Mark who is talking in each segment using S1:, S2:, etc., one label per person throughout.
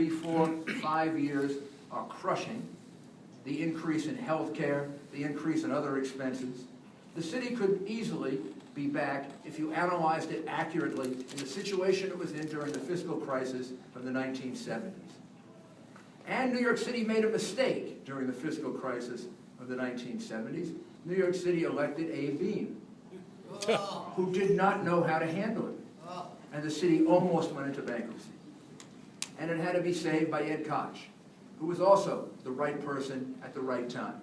S1: 3, 4, 5 years are crushing, the increase in health care, the increase in other expenses, the city could easily be back, if you analyzed it accurately, in the situation it was in during the fiscal crisis of the 1970s. And New York City made a mistake during the fiscal crisis of the 1970s. New York City elected Abe Beame, who did not know how to handle it. And the city almost went into bankruptcy. And it had to be saved by Ed Koch, who was also the right person at the right time.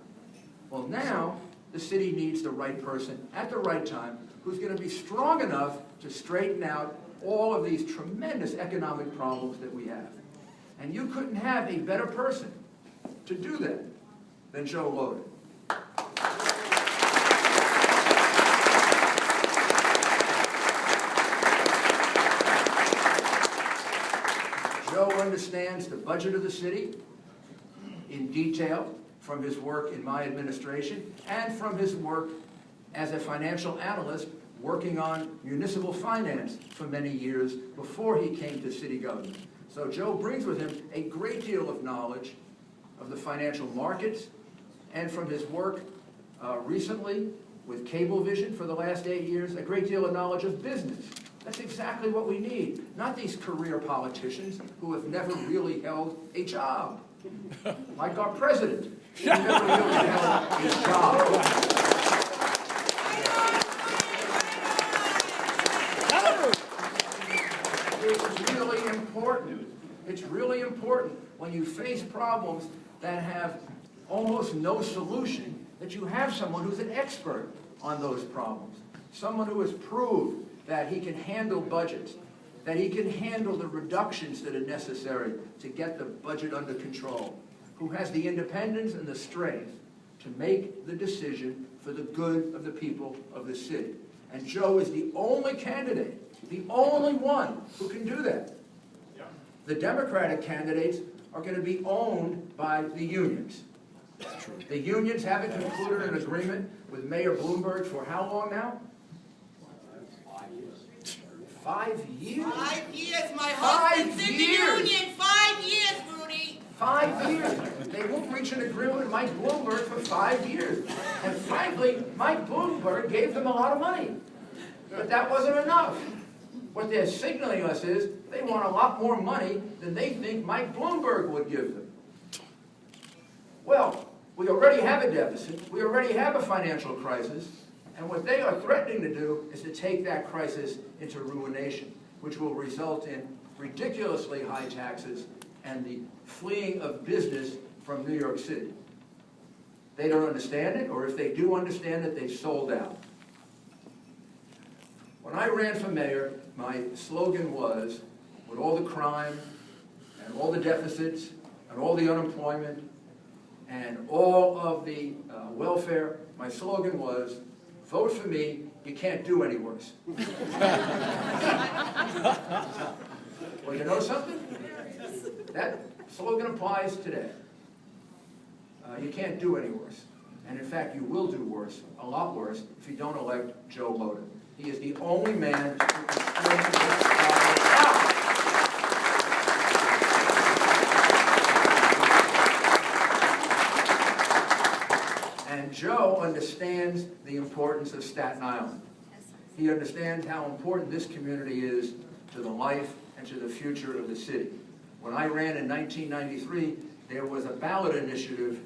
S1: Well, now the city needs the right person at the right time who's going to be strong enough to straighten out all of these tremendous economic problems that we have. And you couldn't have a better person to do that than Joe Lhota. Joe understands the budget of the city in detail from his work in my administration and from his work as a financial analyst working on municipal finance for many years before he came to city government. So Joe brings with him a great deal of knowledge of the financial markets, and from his work recently with Cablevision for the last 8 years, a great deal of knowledge of business. That's exactly what we need, not these career politicians who have never really held a job, like our president, who never really held a job. It's really important when you face problems that have almost no solution that you have someone who's an expert on those problems. Someone who has proved that he can handle budgets, that he can handle the reductions that are necessary to get the budget under control, who has the independence and the strength to make the decision for the good of the people of the city. And Joe is the only candidate, the only one who can do that. The Democratic candidates are going to be owned by the unions. The unions haven't concluded an agreement with Mayor Bloomberg for how long now? 5 years.
S2: 5 years. My husband's in the union. 5 years, Rudy.
S1: 5 years. They won't reach an agreement with Mike Bloomberg for 5 years. And frankly, Mike Bloomberg gave them a lot of money. But that wasn't enough. What they're signaling us is they want a lot more money than they think Mike Bloomberg would give them. Well, we already have a deficit. We already have a financial crisis. And what they are threatening to do is to take that crisis into ruination, which will result in ridiculously high taxes and the fleeing of business from New York City. They don't understand it, or if they do understand it, they've sold out. When I ran for mayor, my slogan was, with all the crime and all the deficits and all the unemployment and all of the welfare, my slogan was, vote for me, you can't do any worse. Well, you know something? That slogan applies today. You can't do any worse. And in fact, you will do worse, a lot worse, if you don't elect Joe Lhota. He is the only man who can straighten this problem out. And Joe understands the importance of Staten Island. He understands how important this community is to the life and to the future of the city. When I ran in 1993, there was a ballot initiative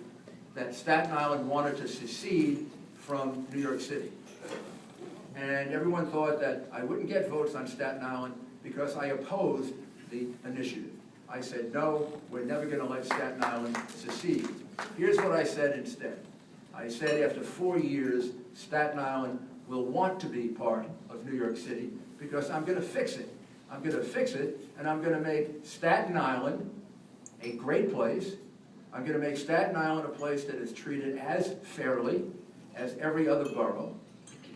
S1: that Staten Island wanted to secede from New York City. And everyone thought that I wouldn't get votes on Staten Island because I opposed the initiative. I said, no, we're never going to let Staten Island secede. Here's what I said instead. I said after 4 years, Staten Island will want to be part of New York City because I'm going to fix it. I'm going to fix it, and I'm going to make Staten Island a great place. I'm going to make Staten Island a place that is treated as fairly as every other borough,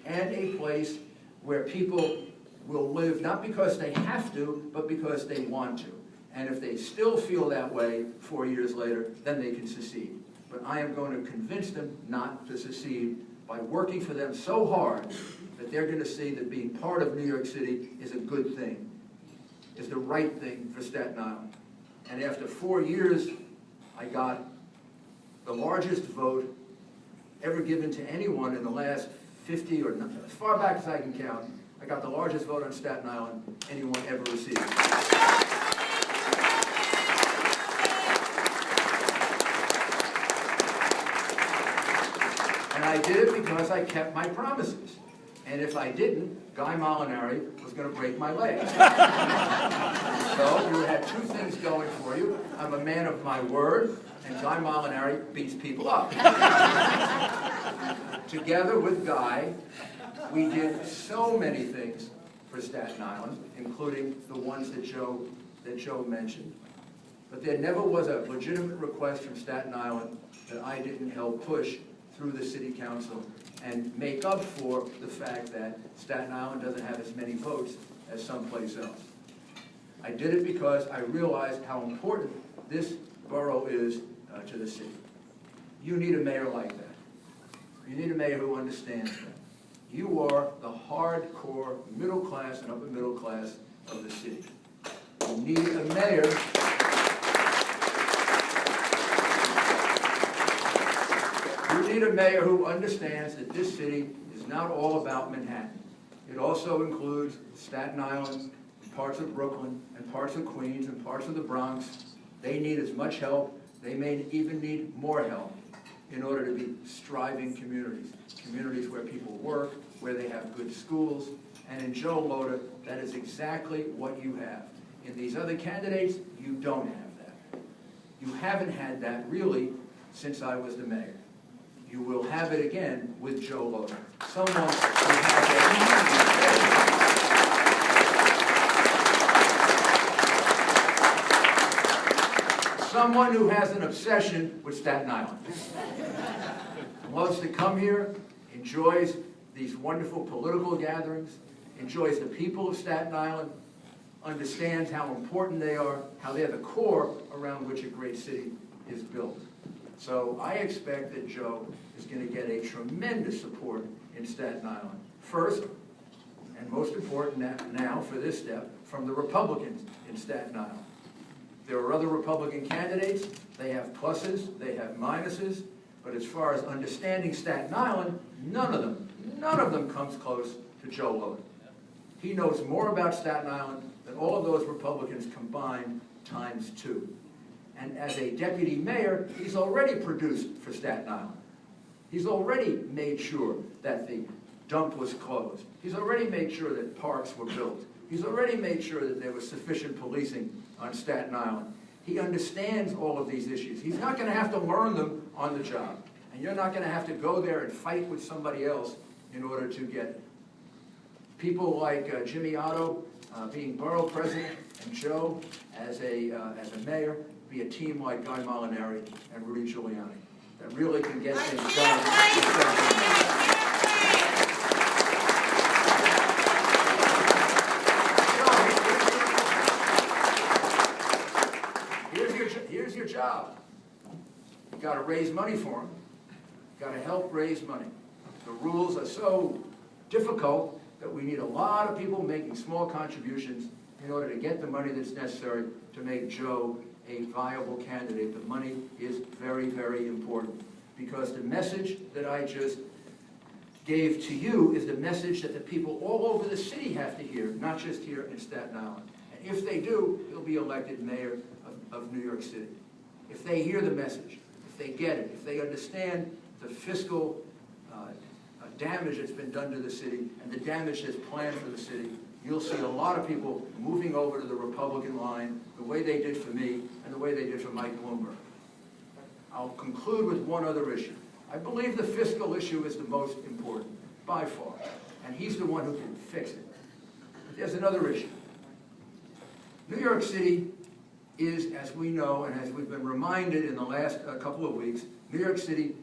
S1: and a place where people will live not because they have to, but because they want to. And if they still feel that way 4 years later, then they can secede. But I am going to convince them not to secede by working for them so hard that they're going to see that being part of New York City is a good thing, is the right thing for Staten Island. And after 4 years, I got the largest vote ever given to anyone in the last 50 or as far back as I can count. I got the largest vote on Staten Island anyone ever received. And I did it because I kept my promises. And if I didn't, Guy Molinari was going to break my leg. So you had two things going for you. I'm a man of my word, and Guy Molinari beats people up. Together with Guy, we did so many things for Staten Island, including the ones that Joe mentioned. But there never was a legitimate request from Staten Island that I didn't help push through the city council and make up for the fact that Staten Island doesn't have as many votes as someplace else. I did it because I realized how important this borough is to the city. You need a mayor like that. You need a mayor who understands that. You are the hardcore middle class and upper middle class of the city. You need a mayor who understands that this city is not all about Manhattan. It also includes Staten Island, parts of Brooklyn, and parts of Queens, and parts of the Bronx. They need as much help. They may even need more help in order to be striving communities. Communities where people work, where they have good schools. And in Joe Lhota, that is exactly what you have. In these other candidates, you don't have that. You haven't had that really since I was the mayor. You will have it again with Joe Lhota. Someone who has someone who has an obsession with Staten Island. Loves to come here, enjoys these wonderful political gatherings, enjoys the people of Staten Island, understands how important they are, how they're the core around which a great city is built. So I expect that Joe is going to get a tremendous support in Staten Island. First, and most important now for this step, from the Republicans in Staten Island. There are other Republican candidates. They have pluses, they have minuses, but as far as understanding Staten Island, none of them comes close to Joe Lhota. He knows more about Staten Island than all of those Republicans combined times 2. And as a deputy mayor, he's already produced for Staten Island. He's already made sure that the dump was closed. He's already made sure that parks were built. He's already made sure that there was sufficient policing on Staten Island. He understands all of these issues. He's not going to have to learn them on the job. And you're not going to have to go there and fight with somebody else in order to get it. People like Jimmy Otto being borough president and Joe as a mayor, be a team like Guy Molinari and Rudy Giuliani that really can get things done. Here's your job. You got to raise money for them. You got to help raise money. The rules are so difficult that we need a lot of people making small contributions in order to get the money that's necessary to make Joe a viable candidate. The money is very, very important because the message that I just gave to you is the message that the people all over the city have to hear, not just here in Staten Island. And if they do, he'll be elected mayor of New York City. If they hear the message, if they get it, if they understand the fiscal damage that's been done to the city and the damage that's planned for the city, you'll see a lot of people moving over to the Republican line the way they did for me and the way they did for Mike Bloomberg. I'll conclude with one other issue. I believe the fiscal issue is the most important, by far, and he's the one who can fix it. But there's another issue. New York City is, as we know and as we've been reminded in the last couple of weeks, New York City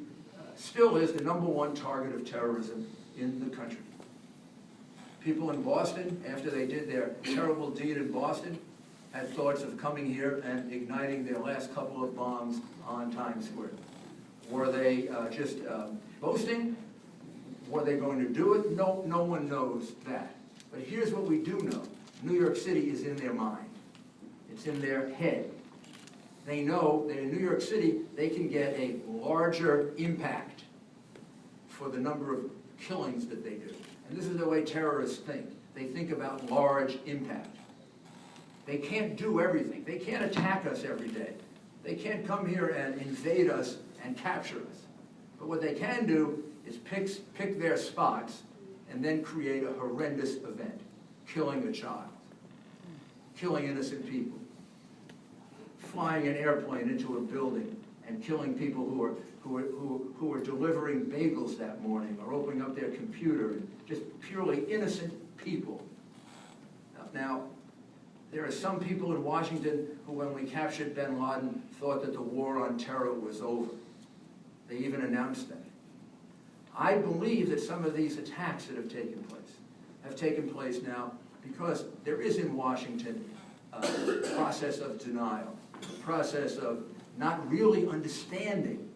S1: still is the #1 target of terrorism in the country. People in Boston, after they did their terrible deed in Boston, had thoughts of coming here and igniting their last couple of bombs on Times Square. Were they just boasting? Were they going to do it? No one knows that. But here's what we do know. New York City is in their mind. It's in their head. they know that in New York City, they can get a larger impact for the number of killings that they do. And this is the way terrorists think. They think about large impact. They can't do everything. They can't attack us every day. They can't come here and invade us and capture us. But what they can do is pick their spots and then create a horrendous event, killing a child, killing innocent people, flying an airplane into a building and killing people who are delivering bagels that morning or opening up their computer, and just purely innocent people. Now, there are some people in Washington who, when we captured bin Laden, thought that the war on terror was over. They even announced that. I believe that some of these attacks that have taken place now because there is in Washington a process of denial, a process of not really understanding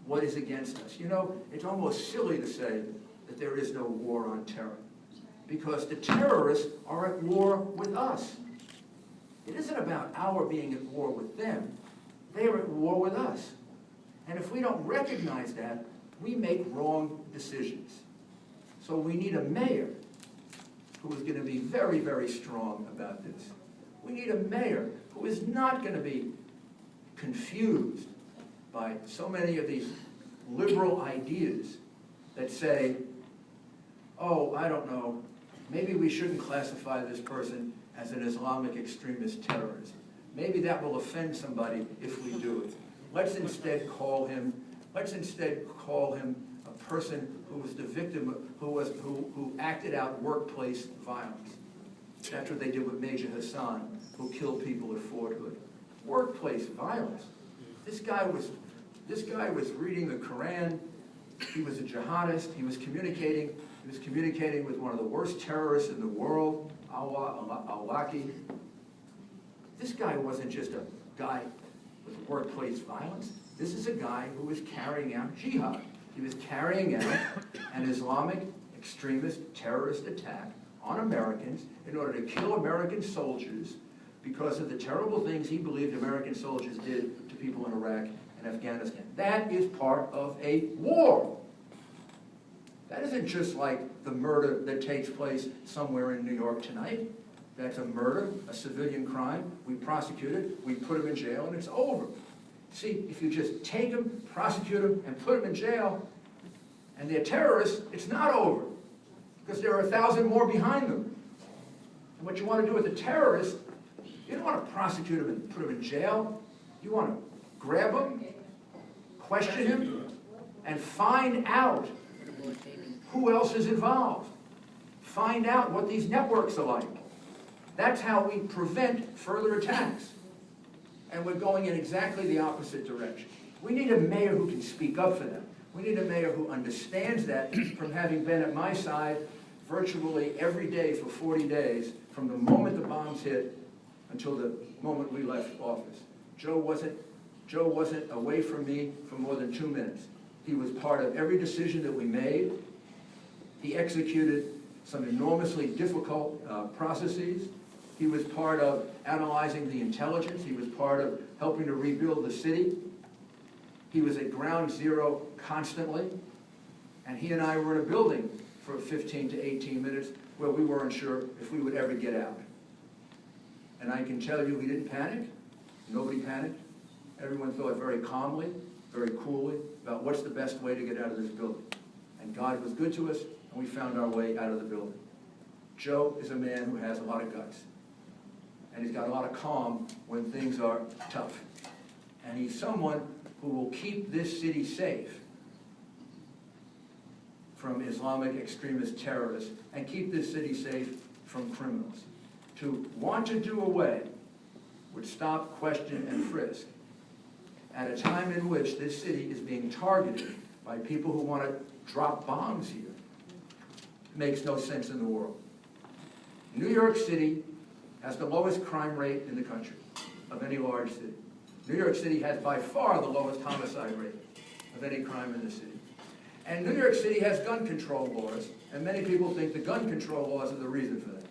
S1: what is against us. You know, it's almost silly to say that there is no war on terror, because the terrorists are at war with us. It isn't about our being at war with them. They are at war with us. And if we don't recognize that, we make wrong decisions. So we need a mayor who is going to be very, very strong about this. We need a mayor who is not going to be confused by so many of these liberal ideas that say, oh, I don't know, maybe we shouldn't classify this person as an Islamic extremist terrorist. Maybe that will offend somebody if we do it. Let's instead call him a person who was the victim, who acted out workplace violence. That's what they did with Major Hassan, who killed people at Fort Hood. Workplace violence. This guy was reading the Quran. He was a jihadist. He was communicating with one of the worst terrorists in the world, al-Awlaki. This guy wasn't just a guy with workplace violence. This is a guy who was carrying out jihad. He was carrying out an Islamic extremist terrorist attack on Americans in order to kill American soldiers because of the terrible things he believed American soldiers did to people in Iraq and Afghanistan. That is part of a war. That isn't just like the murder that takes place somewhere in New York tonight. That's a murder, a civilian crime. We prosecute it, we put him in jail, and it's over. See, if you just take them, prosecute them, and put them in jail, and they're terrorists, it's not over, because there are 1,000 more behind them. And what you want to do with a terrorist, you don't want to prosecute him and put him in jail. You want to grab him, question him, and find out who else is involved. Find out what these networks are like. That's how we prevent further attacks. And we're going in exactly the opposite direction. We need a mayor who can speak up for them. We need a mayor who understands that from having been at my side virtually every day for 40 days, from the moment the bombs hit until the moment we left office. Joe wasn't away from me for more than 2 minutes. He was part of every decision that we made. He executed some enormously difficult processes. He was part of analyzing the intelligence. He was part of helping to rebuild the city. He was at ground zero constantly. And he and I were in a building for 15 to 18 minutes where we weren't sure if we would ever get out. And I can tell you we didn't panic. Nobody panicked. Everyone thought very calmly, very coolly about what's the best way to get out of this building. And God was good to us, and we found our way out of the building. Joe is a man who has a lot of guts. And he's got a lot of calm when things are tough. And he's someone who will keep this city safe from Islamic extremist terrorists and keep this city safe from criminals. To want to do away with stop, question, and frisk at a time in which this city is being targeted by people who want to drop bombs here makes no sense in the world. New York City has the lowest crime rate in the country of any large city. New York City has by far the lowest homicide rate of any crime in the city. And New York City has gun control laws, and many people think the gun control laws are the reason for that.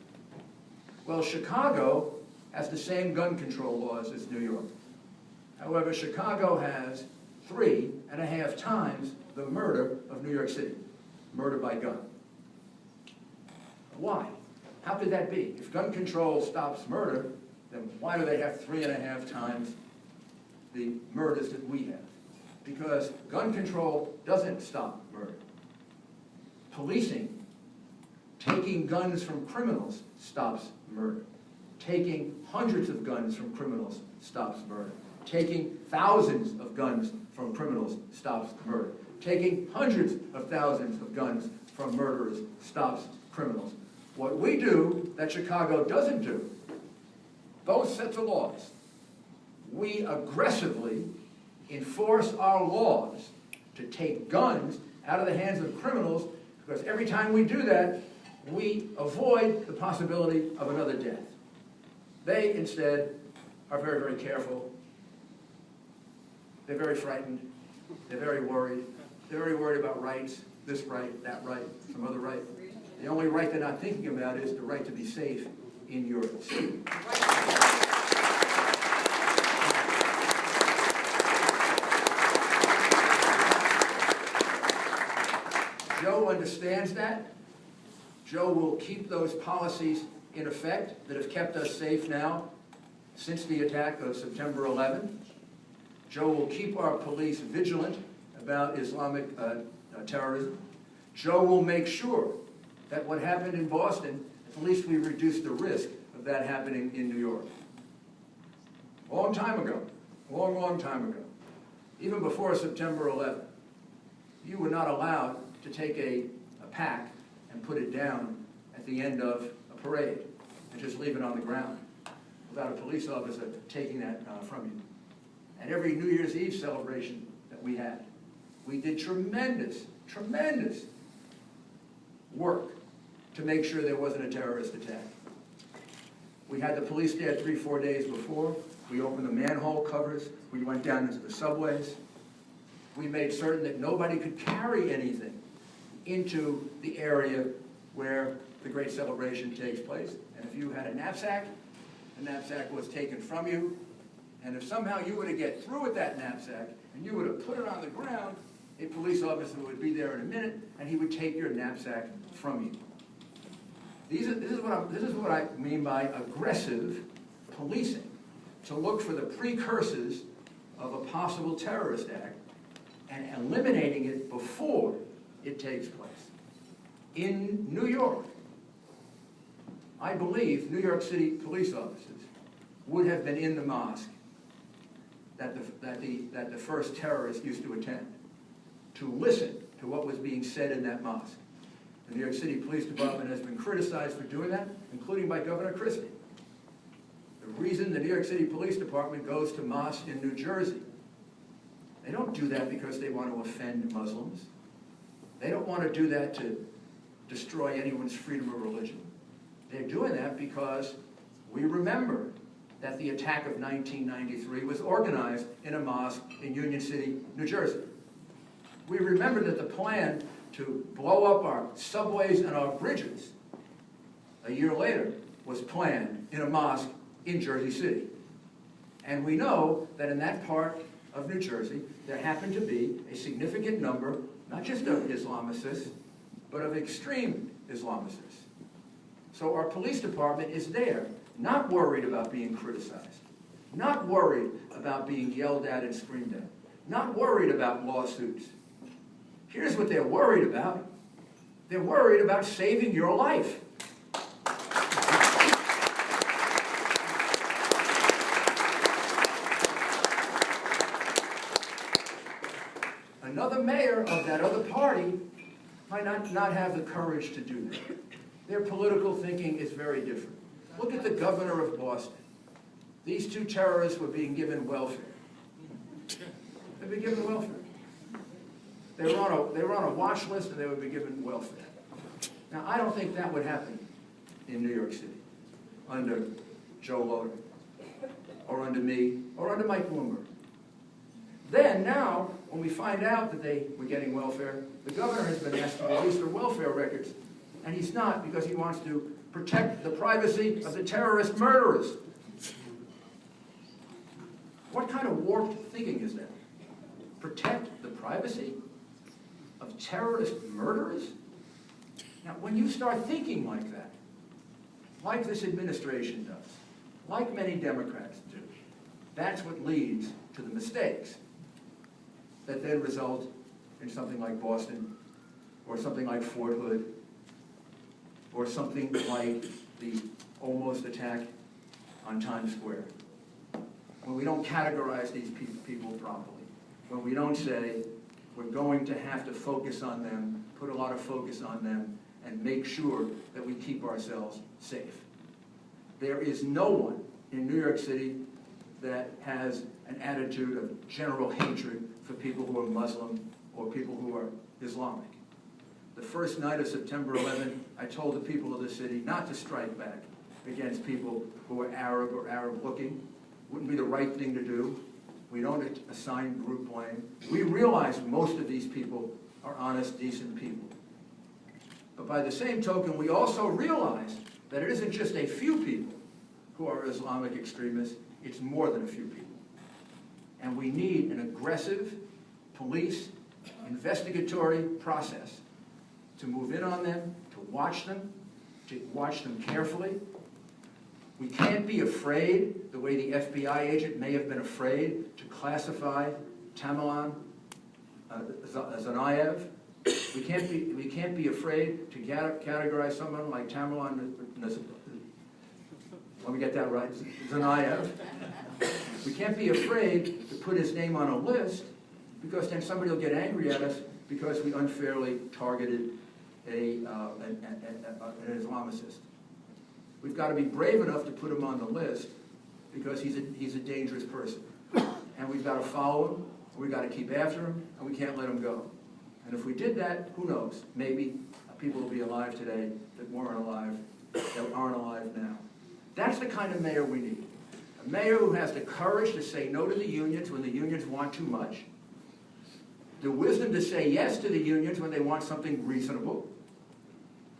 S1: Well, Chicago has the same gun control laws as New York. However, Chicago has 3.5 times the murder of New York City, murder by gun. Why? How could that be? If gun control stops murder, then why do they have 3.5 times the murders that we have? Because gun control doesn't stop murder. Policing, taking guns from criminals, stops murder. Taking hundreds of guns from criminals stops murder. Taking thousands of guns from criminals stops murder. Taking hundreds of thousands of guns from murderers stops criminals. What we do that Chicago doesn't do, both sets of laws, we aggressively enforce our laws to take guns out of the hands of criminals, because every time we do that, we avoid the possibility of another death. They, instead, are very, very careful. They're very frightened. They're very worried. They're very worried about rights, this right, that right, some other right. The only right they're not thinking about is the right to be safe in your city. Joe understands that. Joe will keep those policies in effect that have kept us safe now since the attack of September 11th. Joe will keep our police vigilant about Islamic terrorism. Joe will make sure that what happened in Boston, at least we reduce the risk of that happening in New York. A long time ago, long time ago, even before September 11th, you were not allowed to take a pack and put it down at the end of a parade and just leave it on the ground without a police officer taking that from you. And every New Year's Eve celebration that we had, we did tremendous work to make sure there wasn't a terrorist attack. We had the police there 3-4 days before. We opened the manhole covers. We went down into the subways. We made certain that nobody could carry anything into the area where the great celebration takes place. And if you had a knapsack, the knapsack was taken from you. And if somehow you were to get through with that knapsack and you were to put it on the ground, a police officer would be there in a minute and he would take your knapsack from you. This is what I mean by aggressive policing, to look for the precursors of a possible terrorist act and eliminating it before it takes place. In New York, I believe New York City police officers would have been in the mosque that the first terrorist used to attend, to listen to what was being said in that mosque. The New York City Police Department has been criticized for doing that, including by Governor Christie. The reason the New York City Police Department goes to mosques in New Jersey, they don't do that because they want to offend Muslims. They don't want to do that to destroy anyone's freedom of religion. They're doing that because we remember that the attack of 1993 was organized in a mosque in Union City, New Jersey. We remember that the plan to blow up our subways and our bridges a year later was planned in a mosque in Jersey City. And we know that in that part of New Jersey, there happened to be a significant number, not just of Islamicists, but of extreme Islamicists. So our police department is there, not worried about being criticized, not worried about being yelled at and screamed at, not worried about lawsuits. Here's what they're worried about. They're worried about saving your life. Another mayor of that other party might not have the courage to do that. Their political thinking is very different. Look at the governor of Boston. These two terrorists were being given welfare. They've been given welfare. They were on a watch list and they would be given welfare. Now, I don't think that would happen in New York City under Joe Lhota, or under me, or under Mike Bloomberg. Then, now, when we find out that they were getting welfare, the governor has been asked to release their welfare records, and he's not, because he wants to protect the privacy of the terrorist murderers. What kind of warped thinking is that? Protect the privacy of terrorist murderers? Now, when you start thinking like that, like this administration does, like many Democrats do, that's what leads to the mistakes that then result in something like Boston, or something like Fort Hood, or something like the almost attack on Times Square. When we don't categorize these people properly, when we don't say we're going to have to focus on them, put a lot of focus on them, and make sure that we keep ourselves safe. There is no one in New York City that has an attitude of general hatred for people who are Muslim or people who are Islamic. The first night of September 11, I told the people of the city not to strike back against people who are Arab or Arab-looking. Wouldn't be the right thing to do. We don't assign group blame. We realize most of these people are honest, decent people. But by the same token, we also realize that it isn't just a few people who are Islamic extremists, it's more than a few people. And we need an aggressive police investigatory process to move in on them, to watch them carefully. We can't be afraid, the way the FBI agent may have been afraid, to classify Tamerlan Tsarnaev. We can't be afraid to categorize someone like Tamerlan, let me get that right, Tsarnaev. We can't be afraid to put his name on a list, because then somebody will get angry at us because we unfairly targeted an Islamicist. We've got to be brave enough to put him on the list because he's a dangerous person. And we've got to follow him, we've got to keep after him, and we can't let him go. And if we did that, who knows? Maybe people will be alive today that aren't alive now. That's the kind of mayor we need. A mayor who has the courage to say no to the unions when the unions want too much, the wisdom to say yes to the unions when they want something reasonable,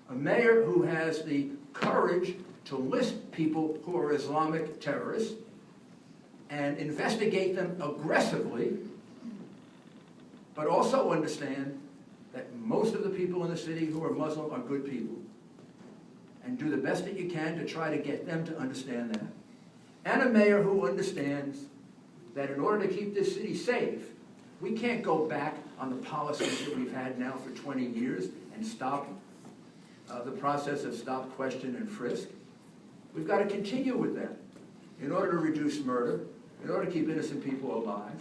S1: a mayor who has the courage to list people who are Islamic terrorists and investigate them aggressively, but also understand that most of the people in the city who are Muslim are good people, and do the best that you can to try to get them to understand that. And a mayor who understands that in order to keep this city safe, we can't go back on the policies that we've had now for 20 years and stop the process of stop, question, and frisk. We've got to continue with that in order to reduce murder, in order to keep innocent people alive,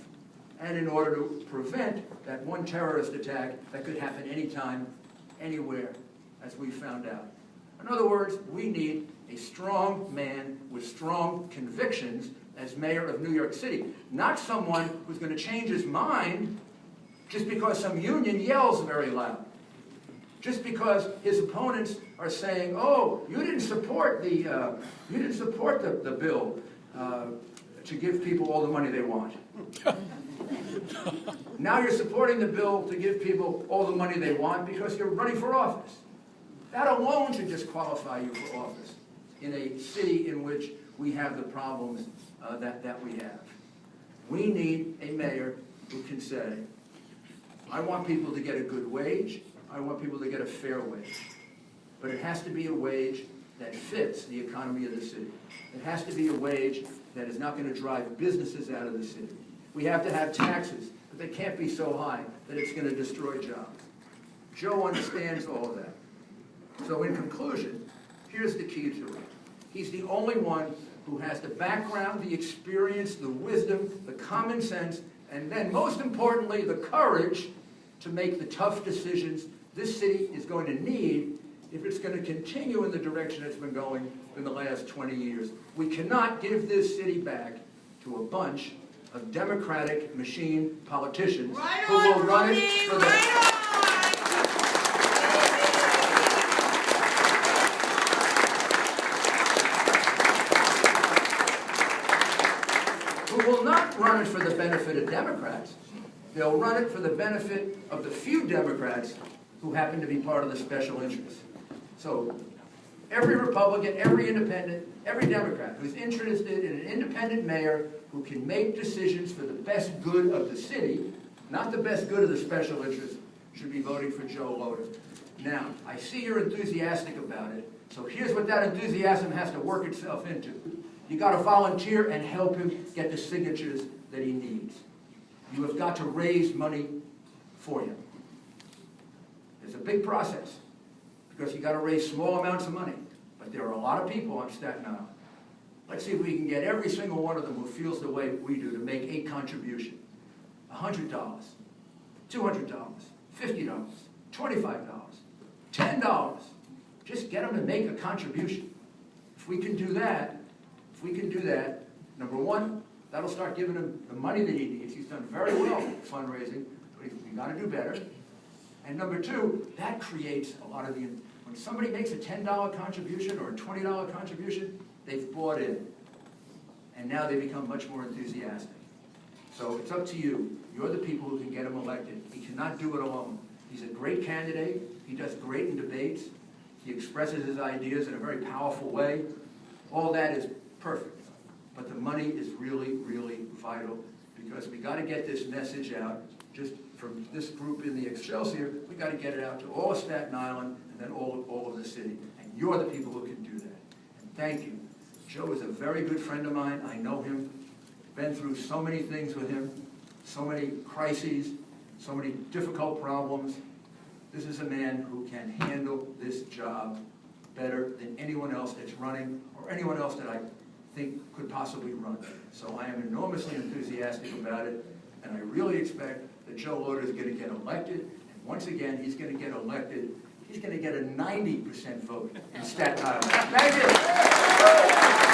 S1: and in order to prevent that one terrorist attack that could happen anytime, anywhere, as we found out. In other words, we need a strong man with strong convictions as mayor of New York City, not someone who's going to change his mind just because some union yells very loud, just because his opponents are saying, "Oh, you didn't support the bill to give people all the money they want. Now you're supporting the bill to give people all the money they want because you're running for office." That alone should disqualify you for office in a city in which we have the problems that we have. We need a mayor who can say, I want people to get a good wage, I want people to get a fair wage, but it has to be a wage that fits the economy of the city. It has to be a wage that is not going to drive businesses out of the city. We have to have taxes, but they can't be so high that it's going to destroy jobs. Joe understands all of that. So in conclusion, here's the key to it. He's the only one who has the background, the experience, the wisdom, the common sense, and then most importantly, the courage to make the tough decisions this city is going to need if it's going to continue in the direction it's been going in the last 20 years. We cannot give this city back to a bunch of Democratic machine politicians who will run it for the... who will not run it for the benefit of Democrats. They'll run it for the benefit of the few Democrats who happen to be part of the special interest. So every Republican, every independent, every Democrat who's interested in an independent mayor who can make decisions for the best good of the city, not the best good of the special interest, should be voting for Joe Lhota. Now, I see you're enthusiastic about it, so here's what that enthusiasm has to work itself into. You got to volunteer and help him get the signatures that he needs. You have got to raise money for him. It's a big process, because you got to raise small amounts of money, but there are a lot of people on Staten Island. Let's see if we can get every single one of them who feels the way we do to make a contribution. $100, $200, $50, $25, $10. Just get them to make a contribution. If we can do that, number one, that'll start giving him the money that he needs. He's done very well fundraising, but we've got to do better. And number two, that creates a lot of the, when somebody makes a $10 contribution or a $20 contribution, they've bought in. And now they become much more enthusiastic. So it's up to you. You're the people who can get him elected. He cannot do it alone. He's a great candidate. He does great in debates. He expresses his ideas in a very powerful way. All that is perfect. But the money is really, really vital, because we got to get this message out. Just from this group in the Excelsior, we got to get it out to all of Staten Island and then all of the city. And you're the people who can do that. And thank you. Joe is a very good friend of mine. I know him. Been through so many things with him, so many crises, so many difficult problems. This is a man who can handle this job better than anyone else that's running or anyone else that I think could possibly run. So I am enormously enthusiastic about it, and I really expect that Joe Lhota is going to get elected, and once again, he's going to get elected. He's going to get a 90% vote in Staten Island. Thank you.